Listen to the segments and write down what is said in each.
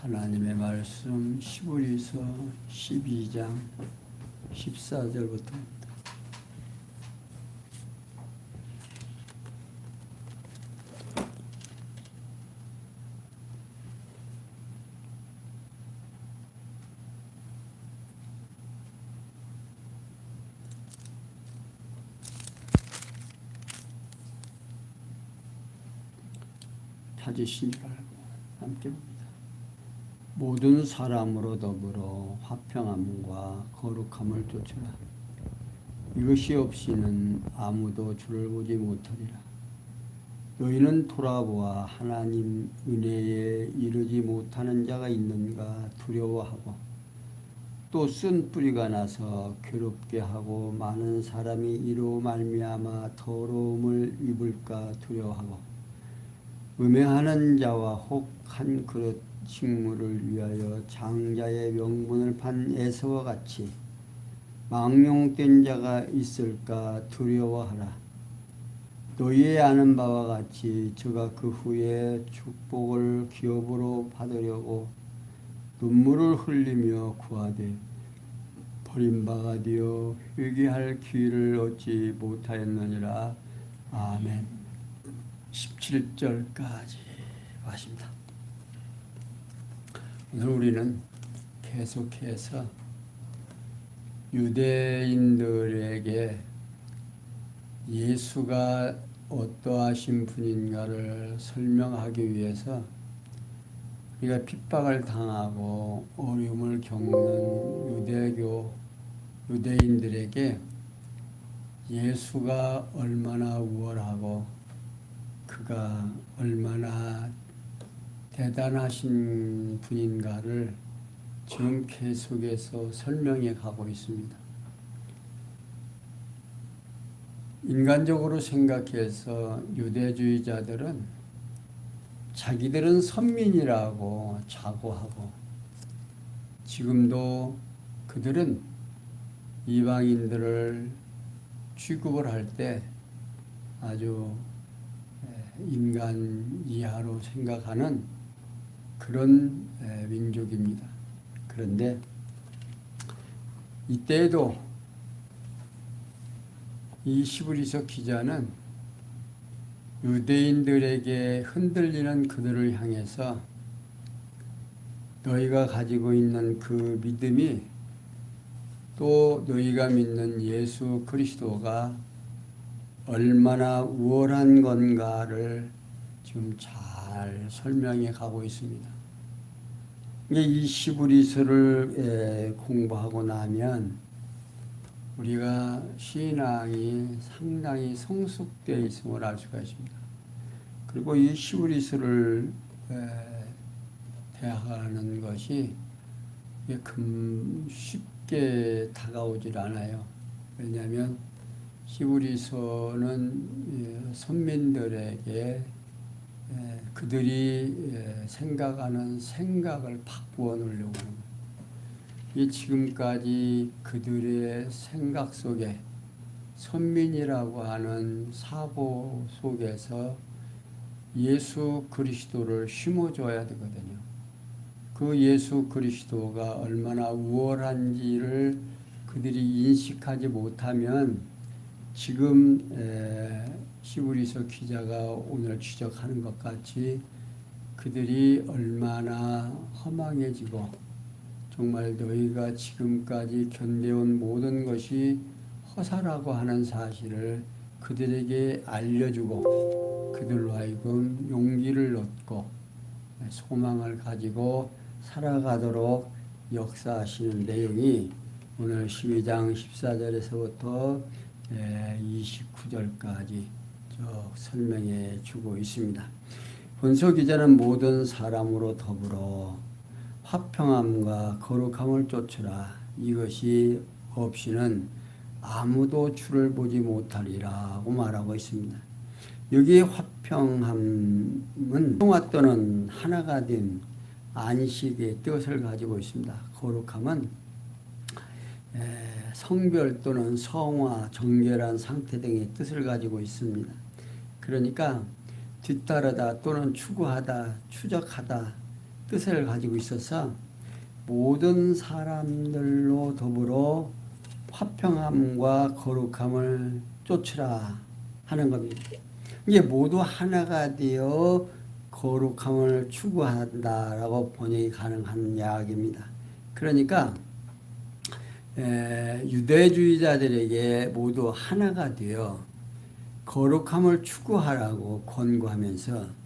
하나님의 말씀 히브리서 12장 14절부터 찾으시기 바라고 함께 봅니다. 모든 사람으로 더불어 화평함과 거룩함을 쫓으라. 이것이 없이는 아무도 주를 보지 못하리라. 너희는 돌아보아 하나님 은혜에 이르지 못하는 자가 있는가 두려워하고 또 쓴 뿌리가 나서 괴롭게 하고 많은 사람이 이로 말미암아 더러움을 입을까 두려워하고 음행하는 자와 혹 한 그릇 식물을 위하여 장자의 명분을 판 에서와 같이 망령된 자가 있을까 두려워하라. 너희의 아는 바와 같이 저가 그 후에 축복을 기업으로 받으려고 눈물을 흘리며 구하되 버림받아 되어 회개할 기회를 얻지 못하였느니라. 아멘. 17절까지 하십니다. 오늘 우리는 계속해서 유대인들에게 예수가 어떠하신 분인가를 설명하기 위해서 우리가 핍박을 당하고 어려움을 겪는 유대인들에게 예수가 얼마나 우월하고 그가 얼마나 대단하신 분인가를 지금 계속해서 설명해 가고 있습니다. 인간적으로 생각해서 유대주의자들은 자기들은 선민이라고 자부하고 지금도 그들은 이방인들을 취급을 할 때 아주 인간 이하로 생각하는 그런 민족입니다. 그런데 이때에도 이 히브리서 기자는 유대인들에게 흔들리는 그들을 향해서 너희가 가지고 있는 그 믿음이 또 너희가 믿는 예수 그리스도가 얼마나 우월한 건가를 지금 잘 설명해 가고 있습니다. 이 히브리서를 공부하고 나면 우리가 신앙이 상당히 성숙되어 있음을 알 수가 있습니다. 그리고 이 히브리서를 대하는 것이 쉽게 다가오질 않아요. 왜냐하면 히브리서는 선민들에게 그들이 생각하는 생각을 바꾸어 놓으려고 하는 거예요. 이 지금까지 그들의 생각 속에 선민이라고 하는 사고 속에서 예수 그리스도를 심어줘야 되거든요. 그 예수 그리스도가 얼마나 우월한지를 그들이 인식하지 못하면 지금 히브리서 기자가 오늘 지적하는 것 같이 그들이 얼마나 허망해지고 정말 너희가 지금까지 견뎌온 모든 것이 허사라고 하는 사실을 그들에게 알려주고 그들로 하여금 용기를 얻고 소망을 가지고 살아가도록 역사하시는 내용이 오늘 12장 14절에서부터 29절까지 설명해 주고 있습니다. 본서 기자는 모든 사람으로 더불어 화평함과 거룩함을 쫓으라. 이것이 없이는 아무도 주를 보지 못하리라고 말하고 있습니다. 여기에 화평함은 평화 또는 하나가 된 안식의 뜻을 가지고 있습니다. 거룩함은 성별 또는 성화, 정결한 상태 등의 뜻을 가지고 있습니다. 그러니까 뒤따르다 또는 추구하다, 추적하다 뜻을 가지고 있어서 모든 사람들로 더불어 화평함과 거룩함을 쫓으라 하는 겁니다. 이게 모두 하나가 되어 거룩함을 추구한다라고 번역이 가능한 이야기입니다. 그러니까 유대주의자들에게 모두 하나가 되어 거룩함을 추구하라고 권고하면서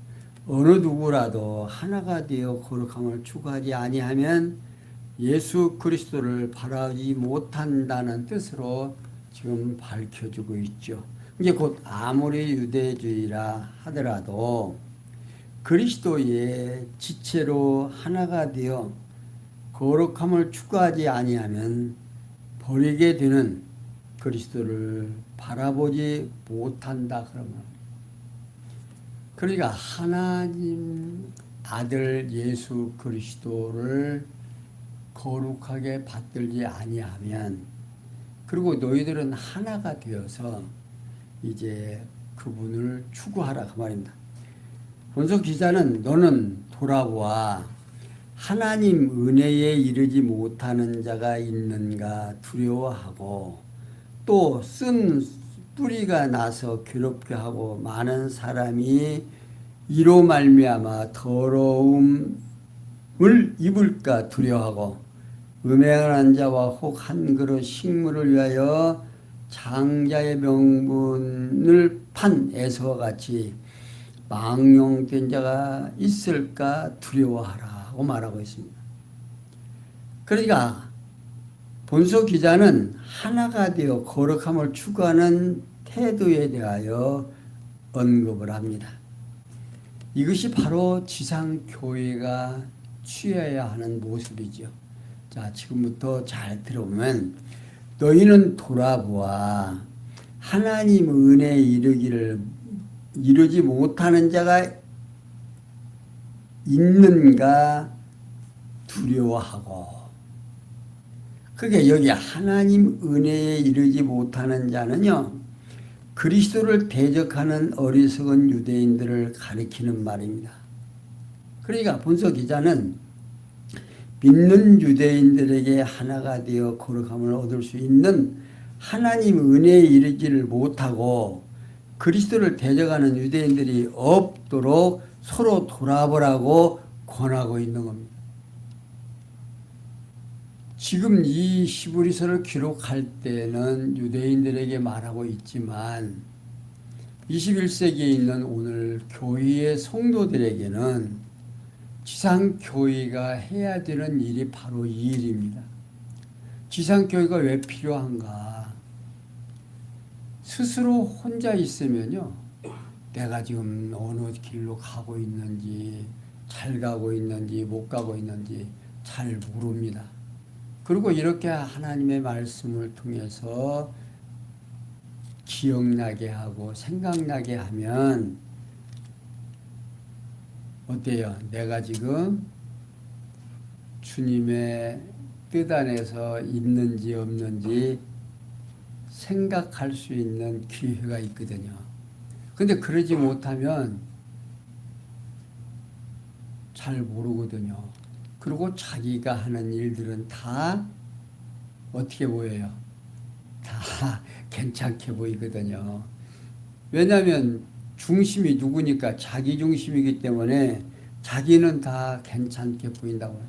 어느 누구라도 하나가 되어 거룩함을 추구하지 아니하면 예수 그리스도를 바라지 못한다는 뜻으로 지금 밝혀주고 있죠. 이게 곧 아무리 유대주의라 하더라도 그리스도의 지체로 하나가 되어 거룩함을 추구하지 아니하면 버리게 되는 그리스도를 바라보지 못한다 그러면, 그러니까 하나님 아들 예수 그리스도를 거룩하게 받들지 아니하면, 그리고 너희들은 하나가 되어서 이제 그분을 추구하라 그 말입니다. 본서 기자는 너는 돌아보아 하나님 은혜에 이르지 못하는 자가 있는가 두려워하고 또 쓴 뿌리가 나서 괴롭게 하고 많은 사람이 이로 말미암아 더러움을 입을까 두려워하고 음행한 자와 혹 한 그릇 식물을 위하여 장자의 명분을 판 에서와 같이 망령된 자가 있을까 두려워하라고 말하고 있습니다. 그러니까 본서 기자는 하나가 되어 거룩함을 추구하는 태도에 대하여 언급을 합니다. 이것이 바로 지상교회가 취해야 하는 모습이죠. 자, 지금부터 잘 들어보면 너희는 돌아보아 하나님 은혜에 이르지 못하는 자가 있는가 두려워하고, 그게 여기 하나님 은혜에 이르지 못하는 자는요, 그리스도를 대적하는 어리석은 유대인들을 가리키는 말입니다. 그러니까 본서 기자는 믿는 유대인들에게 하나가 되어 거룩함을 얻을 수 있는 하나님 은혜에 이르지를 못하고 그리스도를 대적하는 유대인들이 없도록 서로 돌아보라고 권하고 있는 겁니다. 지금 이 히브리서를 기록할 때는 유대인들에게 말하고 있지만 21세기에 있는 오늘 교회의 성도들에게는 지상교회가 해야 되는 일이 바로 이 일입니다. 지상교회가 왜 필요한가? 스스로 혼자 있으면요, 내가 지금 어느 길로 가고 있는지, 잘 가고 있는지, 못 가고 있는지 잘 모릅니다. 그리고 이렇게 하나님의 말씀을 통해서 기억나게 하고 생각나게 하면 어때요? 내가 지금 주님의 뜻 안에서 있는지 없는지 생각할 수 있는 기회가 있거든요. 근데 그러지 못하면 잘 모르거든요. 그리고 자기가 하는 일들은 다 어떻게 보여요? 다 괜찮게 보이거든요. 왜냐하면 중심이 누구니까? 자기 중심이기 때문에 자기는 다 괜찮게 보인다고.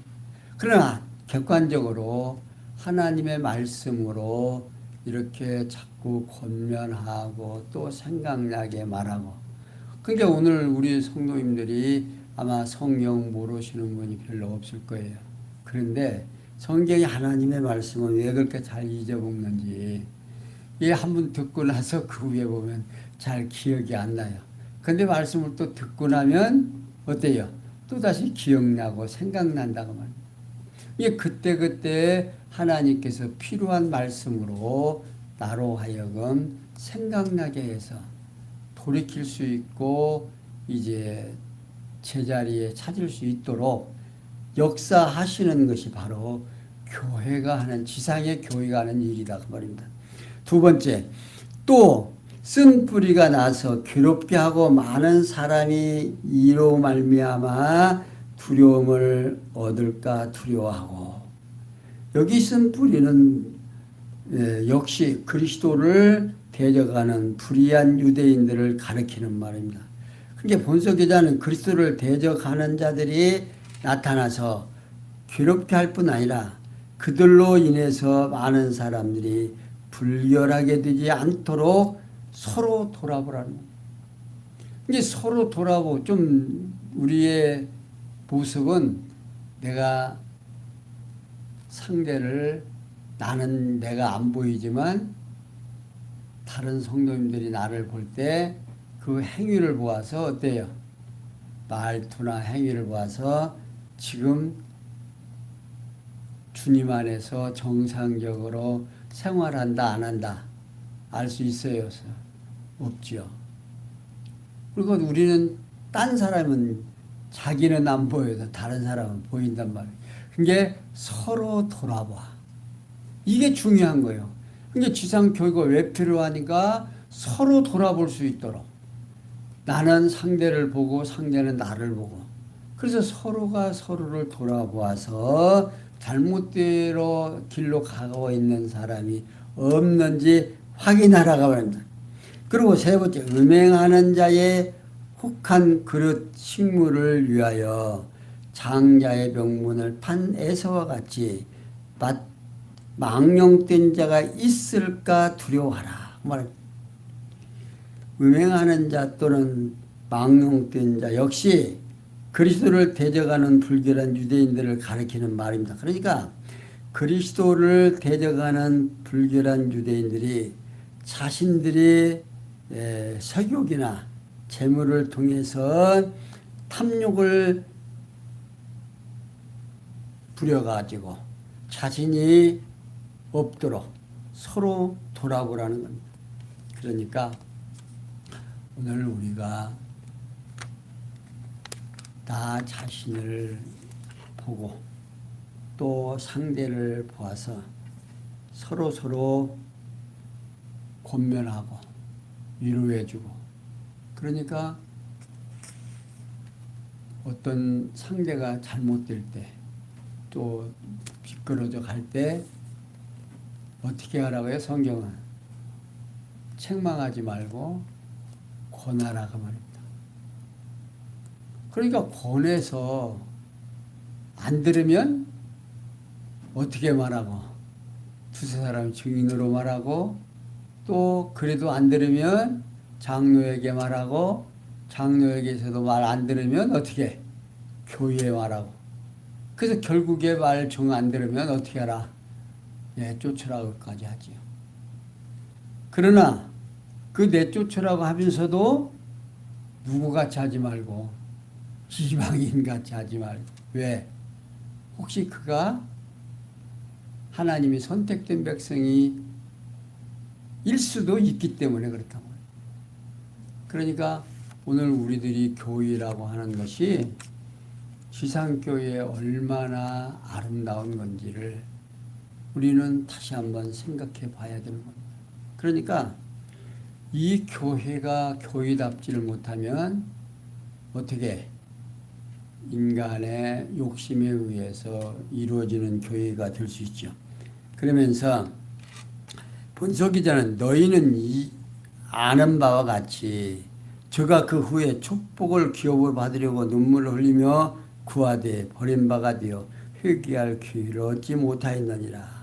그러나 객관적으로 하나님의 말씀으로 이렇게 자꾸 권면하고 또 생각나게 말하고. 그러니까 오늘 우리 성도님들이 아마 성경 모르시는 분이 별로 없을 거예요. 그런데 성경이 하나님의 말씀을 왜 그렇게 잘 잊어먹는지, 이 한 번 듣고 나서 그 후에 보면 잘 기억이 안 나요. 근데 말씀을 또 듣고 나면 어때요? 또다시 기억나고 생각난다고 말입니다. 이게 그때그때 하나님께서 필요한 말씀으로 나로 하여금 생각나게 해서 돌이킬 수 있고 이제 제자리에 찾을 수 있도록 역사하시는 것이 바로 교회가 하는, 지상의 교회가 하는 일이다 그 말입니다. 두 번째, 또 쓴 뿌리가 나서 괴롭게 하고 많은 사람이 이로 말미암아 두려움을 얻을까 두려워하고, 여기 쓴 뿌리는 역시 그리스도를 대적하는 불의한 유대인들을 가리키는 말입니다. 그러니까 본서 기자는 그리스도를 대적하는 자들이 나타나서 괴롭게 할 뿐 아니라 그들로 인해서 많은 사람들이 불결하게 되지 않도록 서로 돌아보라는 거예요. 이제 서로 돌아보고, 좀 우리의 모습은 내가 상대를, 나는 내가 안 보이지만 다른 성도님들이 나를 볼 때 그 행위를 보아서 어때요? 말투나 행위를 보아서 지금 주님 안에서 정상적으로 생활한다 안 한다 알 수 있어요? 없죠. 그리고 우리는 딴 사람은 자기는 안 보여도 다른 사람은 보인단 말이에요. 그게 서로 돌아봐. 이게 중요한 거예요. 그게 지상교육이 왜 필요하니까 서로 돌아볼 수 있도록. 나는 상대를 보고 상대는 나를 보고. 그래서 서로가 서로를 돌아보아서 잘못대로 길로 가고 있는 사람이 없는지 확인하라고 합니다. 그리고 세 번째, 음행하는 자의 혹한 그릇 식물을 위하여 장자의 명분을 판 에서와 같이 망령된 자가 있을까 두려워하라. 음행하는 자 또는 망령된 자 역시 그리스도를 대적하는 불결한 유대인들을 가리키는 말입니다. 그러니까 그리스도를 대적하는 불결한 유대인들이 자신들이 석욕이나 재물을 통해서 탐욕을 부려가지고 자신이 없도록 서로 돌아보라는 겁니다. 그러니까 오늘 우리가 나 자신을 보고 또 상대를 보아서 서로 권면하고 위로해주고, 그러니까 어떤 상대가 잘못될 때 또 미끄러져 갈 때 어떻게 하라고 해요? 성경은 책망하지 말고 권하라고 말입니다. 그러니까 권해서 안 들으면 어떻게 말하고, 두세 사람 증인으로 말하고, 또 그래도 안 들으면 장로에게 말하고, 장로에게서도 말 안 들으면 어떻게? 교회에 말하고. 그래서 결국에 말 정 안 들으면 어떻게 하라? 내쫓으라고까지 하지요. 그러나 그 내쫓으라고 하면서도 누구같이 하지 말고 이방인같이 하지 말고. 왜? 혹시 그가 하나님이 선택된 백성이 일 수도 있기 때문에 그렇다고. 그러니까 오늘 우리들이 교회라고 하는 것이 지상교회에 얼마나 아름다운 건지를 우리는 다시 한번 생각해 봐야 되는 겁니다. 그러니까 이 교회가 교회답지를 못하면 어떻게 인간의 욕심에 의해서 이루어지는 교회가 될 수 있죠. 그러면서 본서 기자는 너희는 아는 바와 같이 저가 그 후에 축복을 기업을 받으려고 눈물을 흘리며 구하되 버림바가 되어 회개할 기회를 얻지 못하였느니라.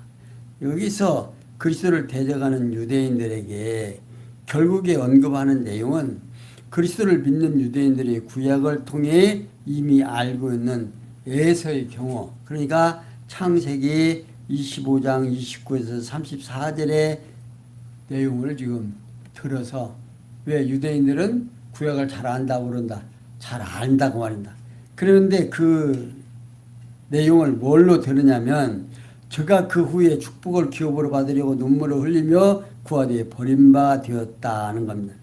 여기서 그리스도를 대적하는 유대인들에게 결국에 언급하는 내용은 그리스도를 믿는 유대인들이 구약을 통해 이미 알고 있는 에서의 경우, 그러니까 창세기 25장 29에서 34절의 내용을 지금 들어서, 왜 유대인들은 구약을 잘 안다고 그런다. 잘 안다고 말입니다. 그런데 그 내용을 뭘로 들으냐면 저가 그 후에 축복을 기업으로 받으려고 눈물을 흘리며 구하되 버림바 되었다는 겁니다.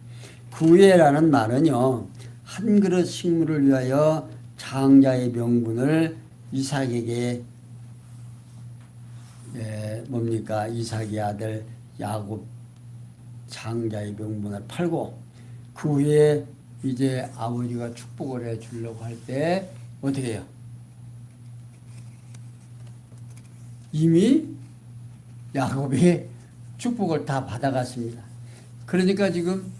구애라는 말은요, 한 그릇 식물을 위하여 장자의 명분을 이삭에게 뭡니까? 이삭의 아들 야곱 장자의 명분을 팔고 그 후에 이제 아버지가 축복을 해 주려고 할 때 어떻게 해요? 이미 야곱이 축복을 다 받아갔습니다. 그러니까 지금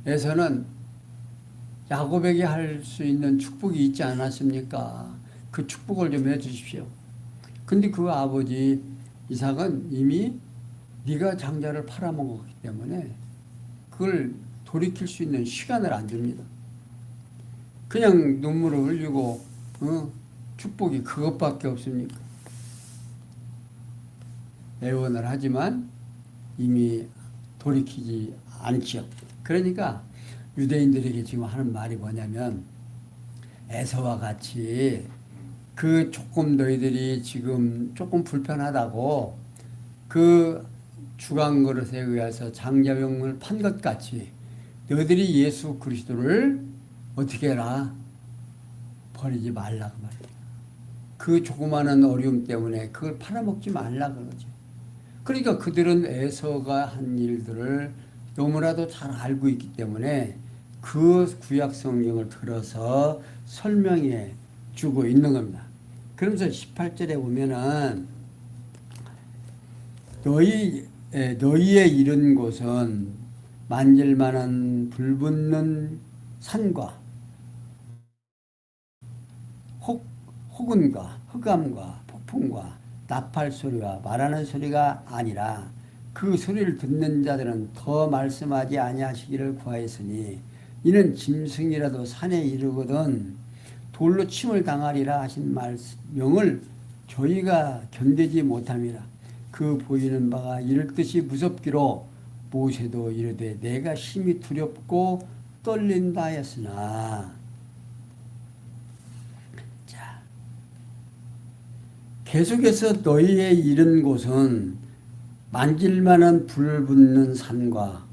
에서는 야곱에게 할 수 있는 축복이 있지 않았습니까? 그 축복을 좀 해주십시오. 근데 그 아버지 이삭은 이미 네가 장자를 팔아먹었기 때문에 그걸 돌이킬 수 있는 시간을 안 줍니다. 그냥 눈물을 흘리고 축복이 그것밖에 없습니까? 애원을 하지만 이미 돌이키지 않죠. 그러니까 유대인들에게 지금 하는 말이 뭐냐면 에서와 같이 그 조금 너희들이 지금 조금 불편하다고 그 주간 그릇에 의해서 장자병을 판 것 같이 너희들이 예수 그리스도를 어떻게 해라? 버리지 말라 그 말이야. 그 조그마한 어려움 때문에 그걸 팔아먹지 말라 그러죠. 그러니까 그들은 에서가 한 일들을 너무나도 잘 알고 있기 때문에 그 구약 성경을 들어서 설명해 주고 있는 겁니다. 그러면서 18절에 보면은 너희의 이른 곳은 만질만한 불붙는 산과 혹은과 흑암과 폭풍과 나팔 소리와 말하는 소리가 아니라 그 소리를 듣는 자들은 더 말씀하지 아니하시기를 구하였으니 이는 짐승이라도 산에 이르거든 돌로 침을 당하리라 하신 명을 저희가 견디지 못함이라. 그 보이는 바가 이를 듯이 무섭기로 모세도 이르되 내가 심히 두렵고 떨린다 하였으나. 자, 계속해서 너희의 이른 곳은 만질만한 불 붙는 산과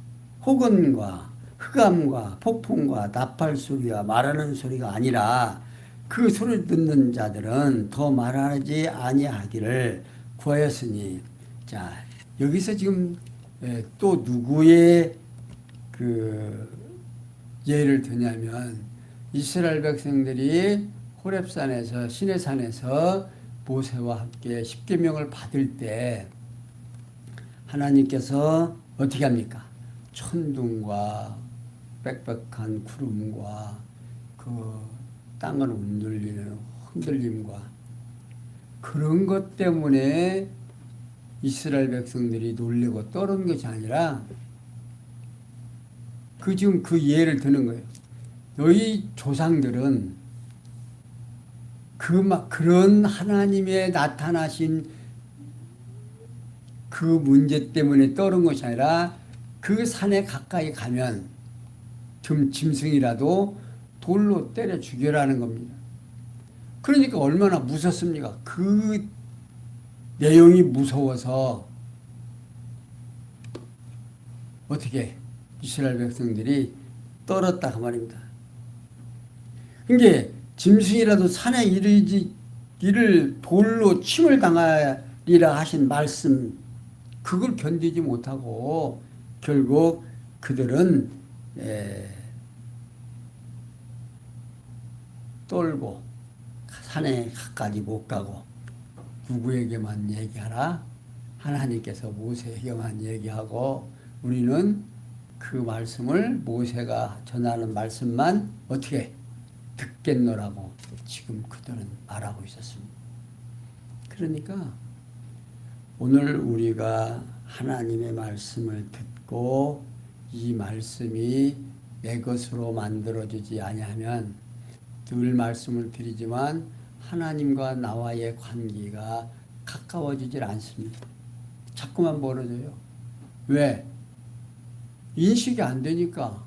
혹은과 흑암과 폭풍과 나팔 소리와 말하는 소리가 아니라 그 소리를 듣는 자들은 더 말하지 아니하기를 구하였으니. 자, 여기서 지금 또 누구의 그 예를 드냐면 이스라엘 백성들이 호렙산에서 시내산에서 모세와 함께 십계명을 받을 때 하나님께서 어떻게 합니까? 천둥과 빽빽한 구름과 그 땅을 흔들리는 흔들림과 그런 것 때문에 이스라엘 백성들이 놀래고 떠는 것이 아니라 지금 그 예를 드는 거예요. 너희 조상들은 그런 하나님의 나타나신 그 문제 때문에 떠는 것이 아니라 그 산에 가까이 가면 짐승이라도 돌로 때려 죽여라는 겁니다. 그러니까 얼마나 무섭습니까? 그 내용이 무서워서 어떻게 이스라엘 백성들이 떨었다 그 말입니다. 그러니까 짐승이라도 산에 이를 돌로 침을 당하리라 하신 말씀 그걸 견디지 못하고 결국 그들은 떨고 산에 가까이 못 가고 누구에게만 얘기하라? 하나님께서 모세에게만 얘기하고 우리는 그 말씀을 모세가 전하는 말씀만 어떻게 듣겠노라고 지금 그들은 말하고 있었습니다. 그러니까 오늘 우리가 하나님의 말씀을 듣고 이 말씀이 내 것으로 만들어지지 아니하면 늘 말씀을 드리지만 하나님과 나와의 관계가 가까워지질 않습니다. 자꾸만 멀어져요. 왜? 인식이 안 되니까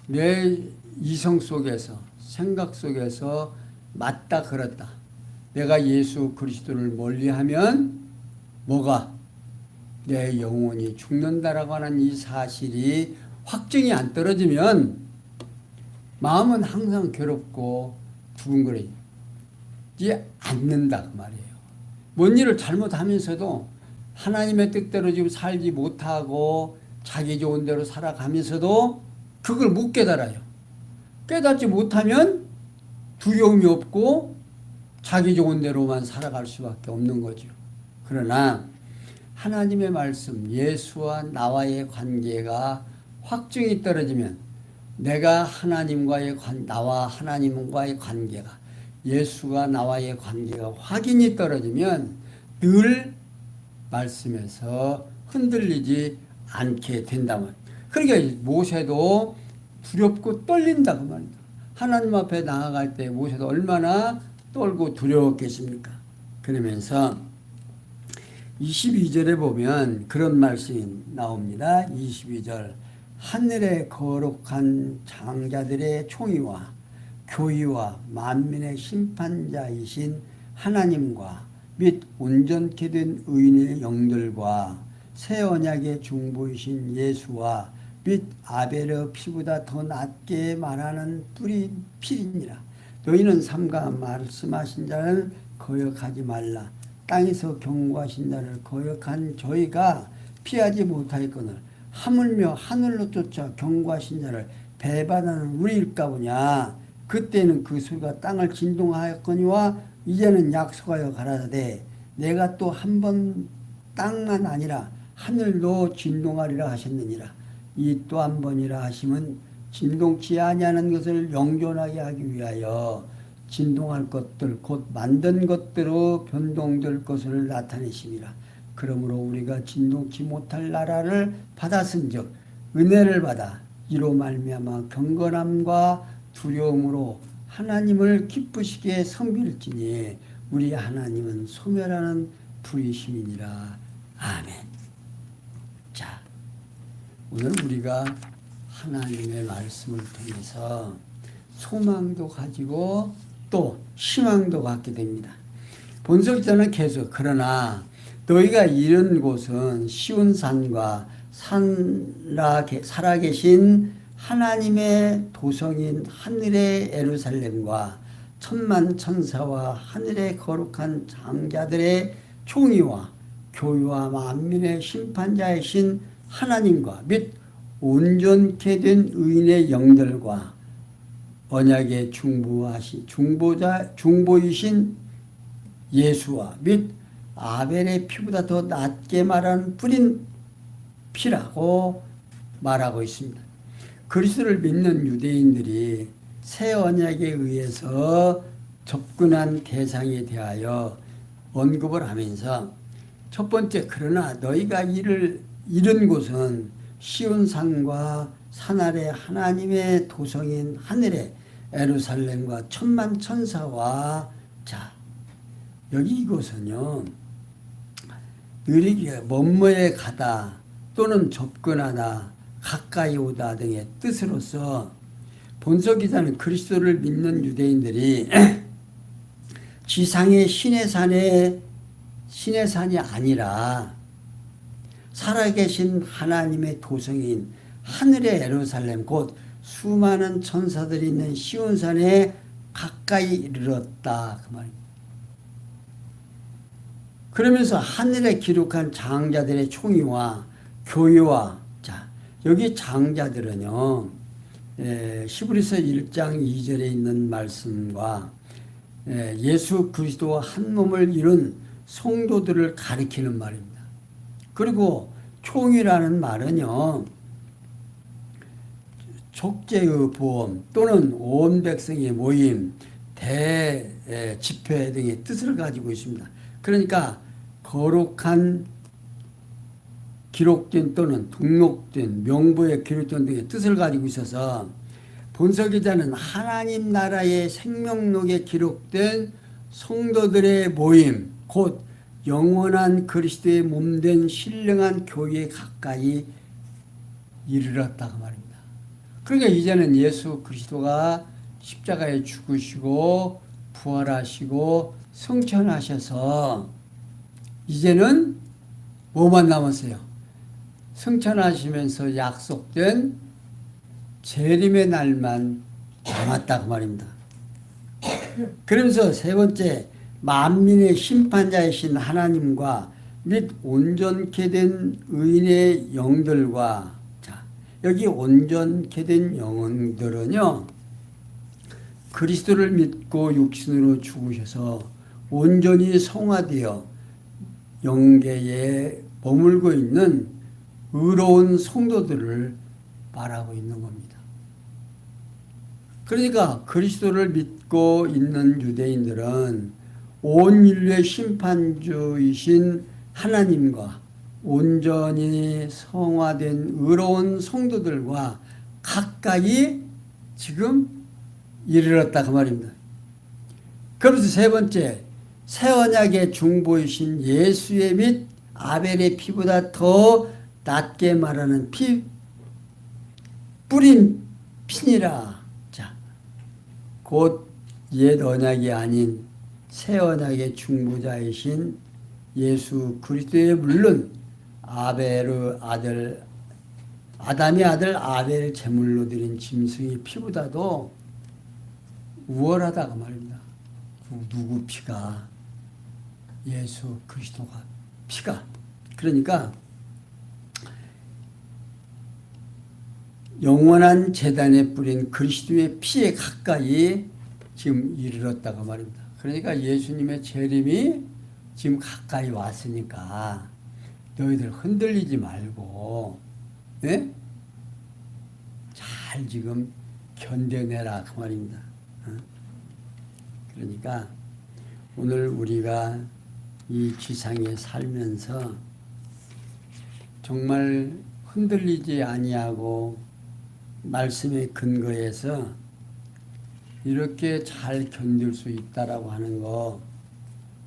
내 이성 속에서 생각 속에서 맞다 그렇다. 내가 예수 그리스도를 멀리하면 뭐가? 내 영혼이 죽는다라고 하는 이 사실이 확증이 안 떨어지면 마음은 항상 괴롭고 두근거리지 않는다 그 말이에요. 뭔 일을 잘못하면서도 하나님의 뜻대로 지금 살지 못하고 자기 좋은 대로 살아가면서도 그걸 못 깨달아요. 깨닫지 못하면 두려움이 없고 자기 좋은 대로만 살아갈 수밖에 없는 거죠. 그러나 하나님의 말씀, 예수와 나와의 관계가 확증이 떨어지면 내가 나와 하나님과의 관계가, 예수가 나와의 관계가 확인이 떨어지면 늘 말씀에서 흔들리지 않게 된다면, 그러니까 모세도 두렵고 떨린다 그 말입니다. 하나님 앞에 나아갈 때 모세도 얼마나 떨고 두려웠겠습니까? 그러면서 22절에 보면 그런 말씀이 나옵니다. 22절, 하늘의 거룩한 장자들의 총의와 교의와 만민의 심판자이신 하나님과 및 온전케 된 의인의 영들과 새 언약의 중보이신 예수와 및 아벨의 피보다 더 낫게 말하는 뿌린 피리니라. 너희는 삼가 말씀하신 자를 거역하지 말라. 땅에서 경고하신 자를 거역한 저희가 피하지 못하였거늘 하물며 하늘로 쫓아 경고하신 자를 배반하는 우리일까 보냐. 그때는 그 소리가 땅을 진동하였거니와 이제는 약속하여 가라사대 내가 또 한 번 땅만 아니라 하늘도 진동하리라 하셨느니라. 이 또 한 번이라 하심은 진동치 아니하는 것을 영존하게 하기 위하여 진동할 것들 곧 만든 것대로 변동될 것을 나타내심이라. 그러므로 우리가 진동치 못할 나라를 받았은즉 은혜를 받아 이로 말미암아 경건함과 두려움으로 하나님을 기쁘시게 섬길지니 우리 하나님은 소멸하는 불이심이니라. 아멘. 자, 오늘 우리가 하나님의 말씀을 통해서 소망도 가지고 또 희망도 갖게 됩니다. 본석자는 계속 그러나 너희가 이른 곳은 시온산과 살아계신 하나님의 도성인 하늘의 예루살렘과 천만 천사와 하늘의 거룩한 장자들의 총의와 교회와 만민의 심판자이신 하나님과 및 온전케 된 의인의 영들과 언약의 중보이신 예수와 및 아벨의 피보다 더 낫게 말하는 뿌린 피라고 말하고 있습니다. 그리스도를 믿는 유대인들이 새 언약에 의해서 접근한 대상에 대하여 언급을 하면서 첫 번째, 그러나 너희가 이른 곳은 시온산과 산 아래 하나님의 도성인 하늘의 예루살렘과 천만 천사와, 자, 여기 이곳은요, 느리게 먼모에 가다 또는 접근하다 가까이 오다 등의 뜻으로서 본서기자는 그리스도를 믿는 유대인들이 지상의 신의 산이 아니라 살아계신 하나님의 도성인 하늘의 예루살렘 곧 수많은 천사들이 있는 시온산에 가까이 이르렀다 그 말입니다. 그러면서 하늘에 기록한 장자들의 총의와 교회와, 자, 여기 장자들은요, 히브리서 1장 2절에 있는 말씀과 예수 그리스도와 한 몸을 이룬 성도들을 가리키는 말입니다. 그리고 총이라는 말은요, 족제의 보험 또는 온 백성의 모임, 대집회 등의 뜻을 가지고 있습니다. 그러니까 거룩한 기록된 또는 등록된 명부에 기록된 등의 뜻을 가지고 있어서 본서기자는 하나님 나라의 생명록에 기록된 성도들의 모임 곧 영원한 그리스도의 몸된 신령한 교회에 가까이 이르렀다고 말입니다. 그러니까 이제는 예수 그리스도가 십자가에 죽으시고 부활하시고 승천하셔서 이제는 뭐만 남았어요? 승천하시면서 약속된 재림의 날만 남았다고 말입니다. 그러면서 세 번째, 만민의 심판자이신 하나님과 및 온전케 된 의인의 영들과, 자, 여기 온전케 된 영들은요, 그리스도를 믿고 육신으로 죽으셔서 온전히 성화되어 영계에 머물고 있는 의로운 성도들을 말하고 있는 겁니다. 그러니까 그리스도를 믿고 있는 유대인들은 온 인류의 심판주이신 하나님과 온전히 성화된 의로운 성도들과 가까이 지금 이르렀다 그 말입니다. 그러면서 세 번째, 새 언약의 중보이신 예수의 및 아벨의 피보다 더 낫게 말하는 피, 뿌린 피니라. 자, 곧 옛 언약이 아닌 새 언약의 중보자이신 예수 그리스도의 물론 아벨의 아들 아담의 아들 아벨 제물로 드린 짐승의 피보다도 우월하다고 말입니다. 누구 피가? 예수 그리스도가 피가. 그러니까 영원한 제단에 뿌린 그리스도의 피에 가까이 지금 이르렀다고 말입니다. 그러니까 예수님의 재림이 지금 가까이 왔으니까 너희들 흔들리지 말고, 네? 잘 지금 견뎌내라 그 말입니다. 그러니까 오늘 우리가 이 지상에 살면서 정말 흔들리지 아니하고 말씀에 근거해서 이렇게 잘 견딜 수 있다라고 하는 거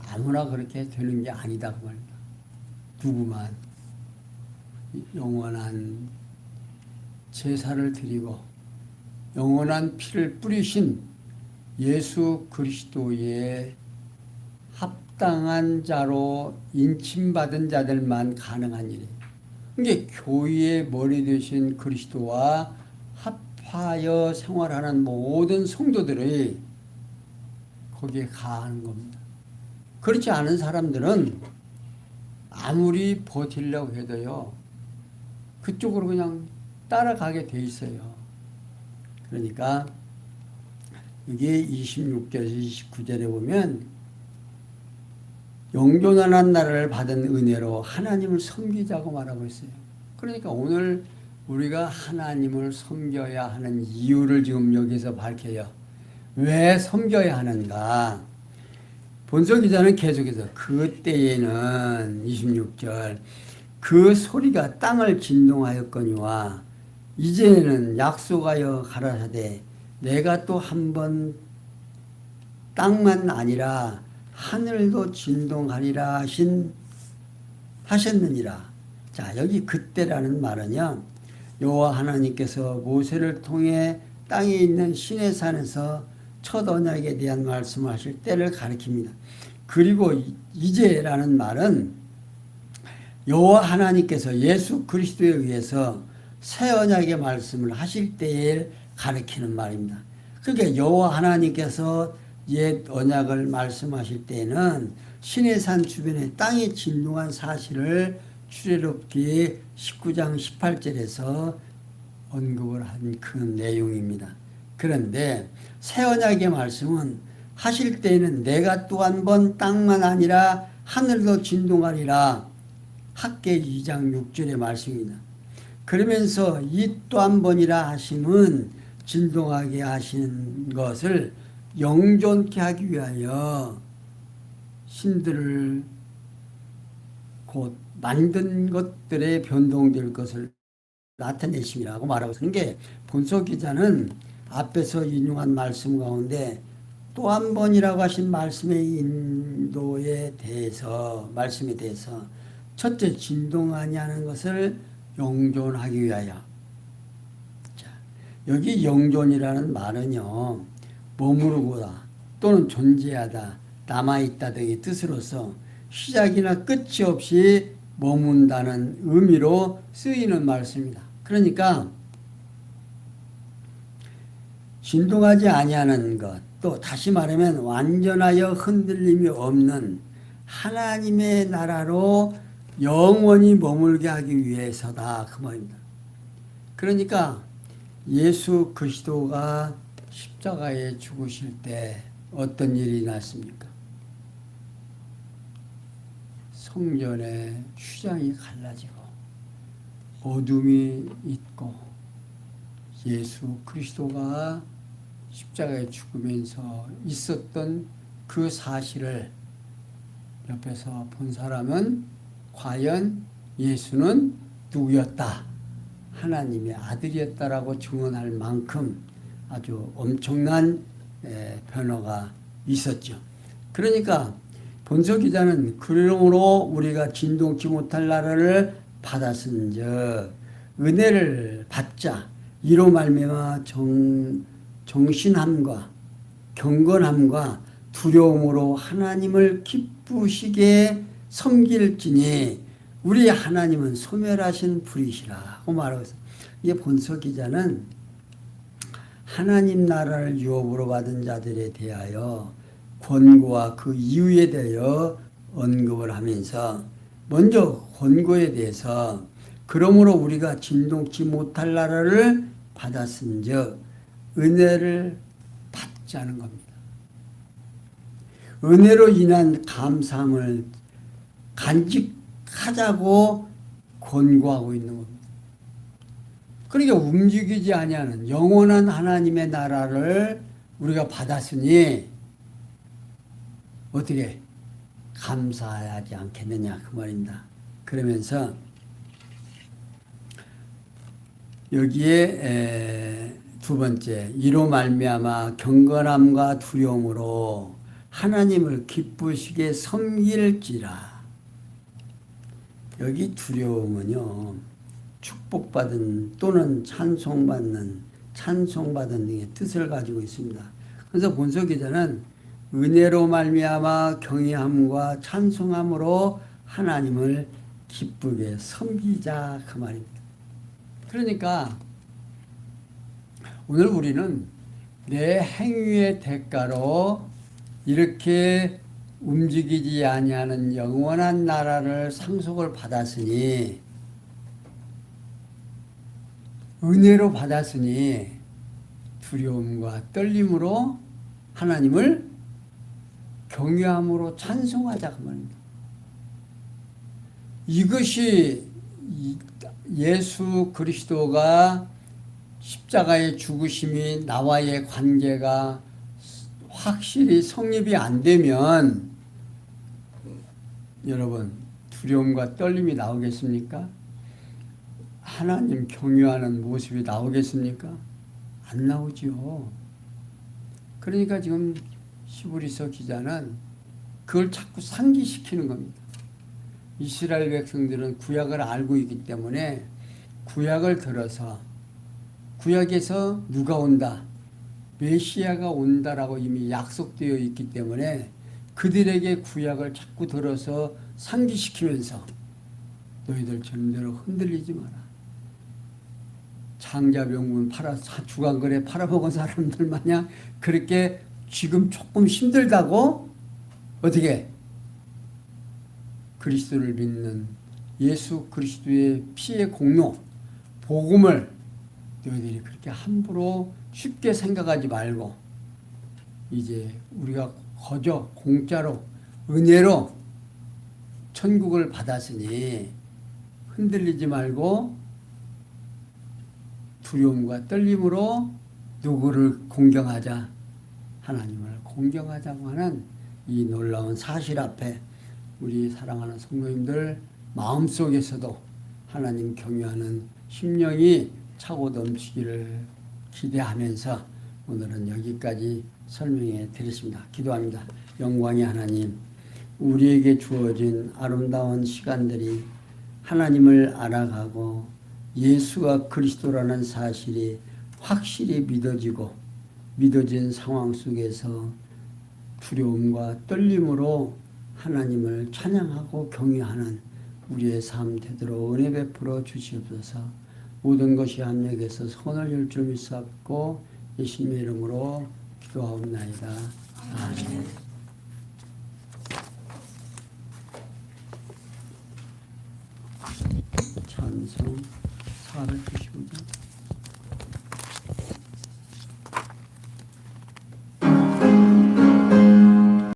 아무나 그렇게 되는 게 아니다 그 말입니다. 누구만 영원한 제사를 드리고 영원한 피를 뿌리신 예수 그리스도의 합당한 자로 인침받은 자들만 가능한 일이에요. 이게 교회의 머리 되신 그리스도와 합하여 생활하는 모든 성도들이 거기에 가는 겁니다. 그렇지 않은 사람들은 아무리 버틸려고 해도요, 그쪽으로 그냥 따라가게 돼 있어요. 그러니까 이게 26절에서 29절에 보면 영존하는 나라를 받은 은혜로 하나님을 섬기자고 말하고 있어요. 그러니까 오늘 우리가 하나님을 섬겨야 하는 이유를 지금 여기서 밝혀요. 왜 섬겨야 하는가? 본서 기자는 계속해서 그때에는 26절 그 소리가 땅을 진동하였거니와 이제는 약속하여 가라사대 내가 또 한 번 땅만 아니라 하늘도 진동하리라 하셨느니라. 자, 여기 그때라는 말은요, 여호와 하나님께서 모세를 통해 땅에 있는 시내산에서 첫 언약에 대한 말씀을 하실 때를 가리킵니다. 그리고 이제라는 말은 여호와 하나님께서 예수 그리스도에 의해서 새 언약의 말씀을 하실 때에 가리키는 말입니다. 그러니까 여호와 하나님께서 옛 언약을 말씀하실 때에는 시내산 주변에 땅이 진동한 사실을 출애굽기 19장 18절에서 언급을 한 그 내용입니다. 그런데 새 언약의 말씀은 하실 때에는 내가 또 한 번 땅만 아니라 하늘도 진동하리라. 학계 2장 6절의 말씀입니다. 그러면서 이 또 한 번이라 하심은 진동하게 하신 것을 영존케 하기 위하여 신들을 곧 만든 것들에 변동될 것을 나타내심이라고 말하고 있는 게 본서 기자는 앞에서 인용한 말씀 가운데 또 한 번이라고 하신 말씀의 인도에 대해서 말씀에 대해서 첫째 진동하지 않은 것을 영존하기 위하여. 자, 여기 영존이라는 말은요, 머무르고다 또는 존재하다, 남아있다 등의 뜻으로서 시작이나 끝이 없이 머문다는 의미로 쓰이는 말씀입니다. 그러니까 진동하지 아니하는 것, 또 다시 말하면 완전하여 흔들림이 없는 하나님의 나라로 영원히 머물게 하기 위해서다 그 말입니다. 그러니까 예수 그리스도가 십자가에 죽으실 때 어떤 일이 났습니까? 성전의 휘장이 갈라지고 어둠이 있고 예수 그리스도가 십자가에 죽으면서 있었던 그 사실을 옆에서 본 사람은 과연 예수는 누구였다? 하나님의 아들이었다라고 증언할 만큼 아주 엄청난 변화가 있었죠. 그러니까 본서 기자는 그러므로 우리가 진동치 못할 나라를 받았은즉 은혜를 받자 이로 말미암아 정신함과 경건함과 두려움으로 하나님을 기쁘시게 섬길지니 우리 하나님은 소멸하신 분이시라고 말하고 있어요. 이게 본서 기자는 하나님 나라를 유업으로 받은 자들에 대하여 권고와 그 이유에 대하여 언급을 하면서 먼저 권고에 대해서 그러므로 우리가 진동치 못할 나라를 받았은즉 은혜를 받자는 겁니다. 은혜로 인한 감사함을 간직하자고 권고하고 있는 겁니다. 그러니까 움직이지 아니하는 영원한 하나님의 나라를 우리가 받았으니 어떻게 감사하지 않겠느냐 그 말입니다. 그러면서 여기에 두 번째 이로 말미암아 경건함과 두려움으로 하나님을 기쁘시게 섬길지라. 여기 두려움은요 축복받은 또는 찬송받는 등의 뜻을 가지고 있습니다. 그래서 본서 기자는 은혜로 말미암아 경외함과 찬송함으로 하나님을 기쁘게 섬기자 그 말입니다. 그러니까 오늘 우리는 내 행위의 대가로 이렇게 움직이지 아니하는 영원한 나라를 상속을 받았으니 은혜로 받았으니 두려움과 떨림으로 하나님을 경외함으로 찬송하자 그 말입니다. 이것이 예수 그리스도가 십자가의 죽으심이 나와의 관계가 확실히 성립이 안 되면 여러분 두려움과 떨림이 나오겠습니까? 하나님 경외하는 모습이 나오겠습니까? 안 나오지요. 그러니까 지금 히브리서 기자는 그걸 자꾸 상기시키는 겁니다. 이스라엘 백성들은 구약을 알고 있기 때문에 구약을 들어서 구약에서 누가 온다, 메시아가 온다라고 이미 약속되어 있기 때문에 그들에게 구약을 자꾸 들어서 상기시키면서 너희들 절대로 흔들리지 마라. 장자병문 주간거래 팔아먹은 사람들 마냥 그렇게 지금 조금 힘들다고 어떻게 그리스도를 믿는 예수 그리스도의 피의 공로 복음을 너희들이 그렇게 함부로 쉽게 생각하지 말고 이제 우리가 거저 공짜로 은혜로 천국을 받았으니 흔들리지 말고 두려움과 떨림으로 누구를 공경하자? 하나님을 공경하자고 하는 이 놀라운 사실 앞에 우리 사랑하는 성도님들 마음속에서도 하나님 경외하는 심령이 차고 넘치기를 기대하면서 오늘은 여기까지 설명해 드렸습니다. 기도합니다. 영광의 하나님, 우리에게 주어진 아름다운 시간들이 하나님을 알아가고 예수가 그리스도라는 사실이 확실히 믿어진 상황 속에서 두려움과 떨림으로 하나님을 찬양하고 경외하는 우리의 삶 되도록 은혜 베풀어 주시옵소서. 모든 것이 합력해서 선을 이룰 줄 믿사옵고 예수님의 이름으로 기도하옵나이다. 아멘. 찬송 495장